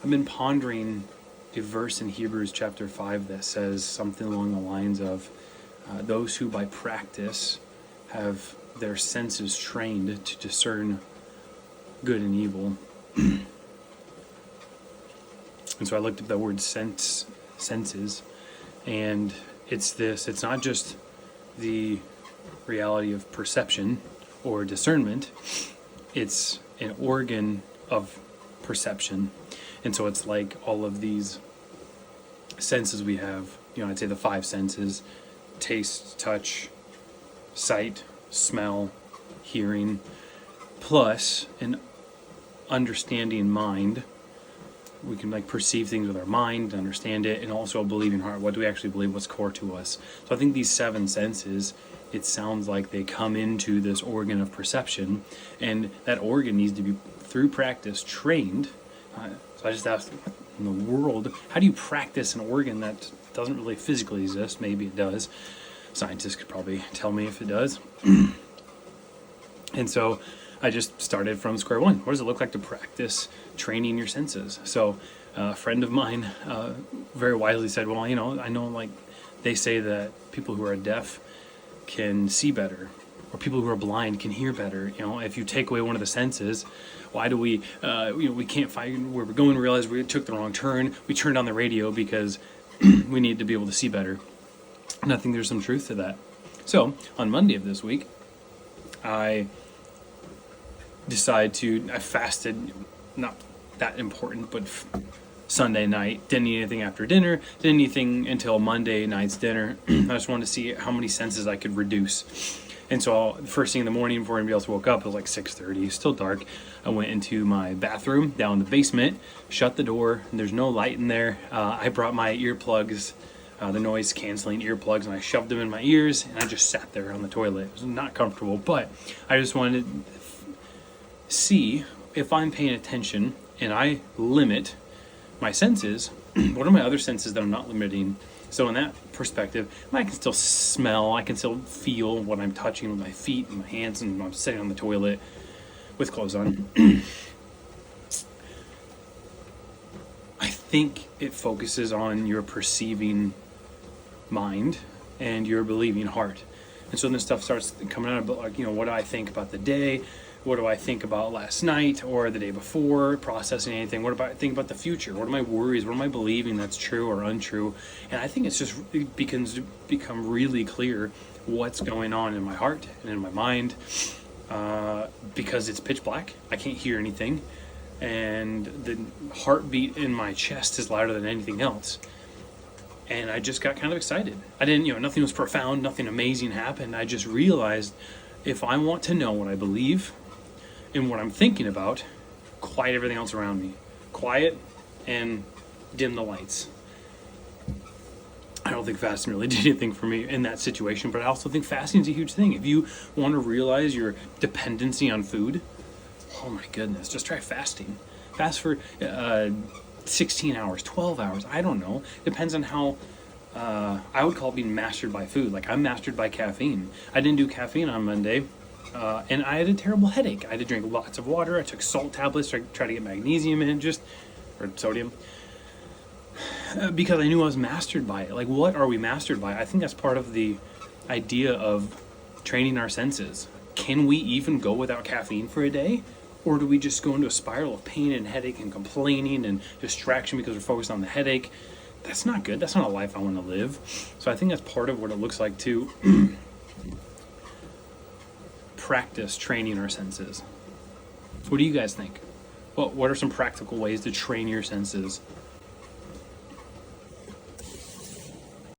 I've been pondering a verse in Hebrews chapter 5 that says something along the lines of those who by practice have their senses trained to discern good and evil. And so I looked up the word senses, and it's not just the reality of perception or discernment, it's an organ of perception. And so it's like all of these senses we have, I'd say the 5 senses: taste, touch, sight, smell, hearing, plus an understanding mind. We can perceive things with our mind, understand it, and also a believing heart. What do we actually believe? What's core to us? So I think these 7 senses, it sounds like they come into this organ of perception, and that organ needs to be, through practice, trained. So I just asked, what in the world, how do you practice an organ that doesn't really physically exist? Maybe it does. Scientists could probably tell me if it does. And so I just started from square one. What does it look like to practice training your senses? So a friend of mine very wisely said, well, I know they say that people who are deaf can see better, or people who are blind can hear better. If you take away one of the senses, why do we can't find where we're going, realize we took the wrong turn, we turned on the radio because we need to be able to see better. And I think there's some truth to that. So on Monday of this week, I fasted, not that important, but Sunday night, didn't eat anything after dinner, didn't eat anything until Monday night's dinner. I just wanted to see how many senses I could reduce. And so first thing in the morning, before anybody else woke up, it was like 6:30, still dark. I went into my bathroom down in the basement, shut the door, and there's no light in there. I brought my earplugs, the noise canceling earplugs, and I shoved them in my ears, and I just sat there on the toilet. It was not comfortable, but I just wanted to see if I'm paying attention and I limit my senses, what are my other senses that I'm not limiting? So in that perspective, I can still smell, I can still feel what I'm touching with my feet and my hands, and I'm sitting on the toilet with clothes on. I think it focuses on your perceiving mind and your believing heart. And so then stuff starts coming out about what do I think about the day? What do I think about last night or the day before, processing anything? What about I think about the future? What are my worries? What am I believing that's true or untrue? And I think it begins to become really clear what's going on in my heart and in my mind, because it's pitch black. I can't hear anything, and the heartbeat in my chest is louder than anything else. And I just got kind of excited. I didn't, nothing was profound, nothing amazing happened. I just realized if I want to know what I believe and what I'm thinking about, quiet everything else around me. Quiet and dim the lights. I don't think fasting really did anything for me in that situation, but I also think fasting is a huge thing. If you want to realize your dependency on food, oh my goodness, just try fasting. Fast for 16 hours, 12 hours, I don't know. Depends on how, I would call it being mastered by food. I'm mastered by caffeine. I didn't do caffeine on Monday, and I had a terrible headache. I had to drink lots of water. I took salt tablets to try to get magnesium in, or sodium, because I knew I was mastered by it. What are we mastered by? I think that's part of the idea of training our senses. Can we even go without caffeine for a day? Or do we just go into a spiral of pain and headache and complaining and distraction because we're focused on the headache? That's not good. That's not a life I want to live. So I think that's part of what it looks like to practice training our senses. What do you guys think? What are some practical ways to train your senses?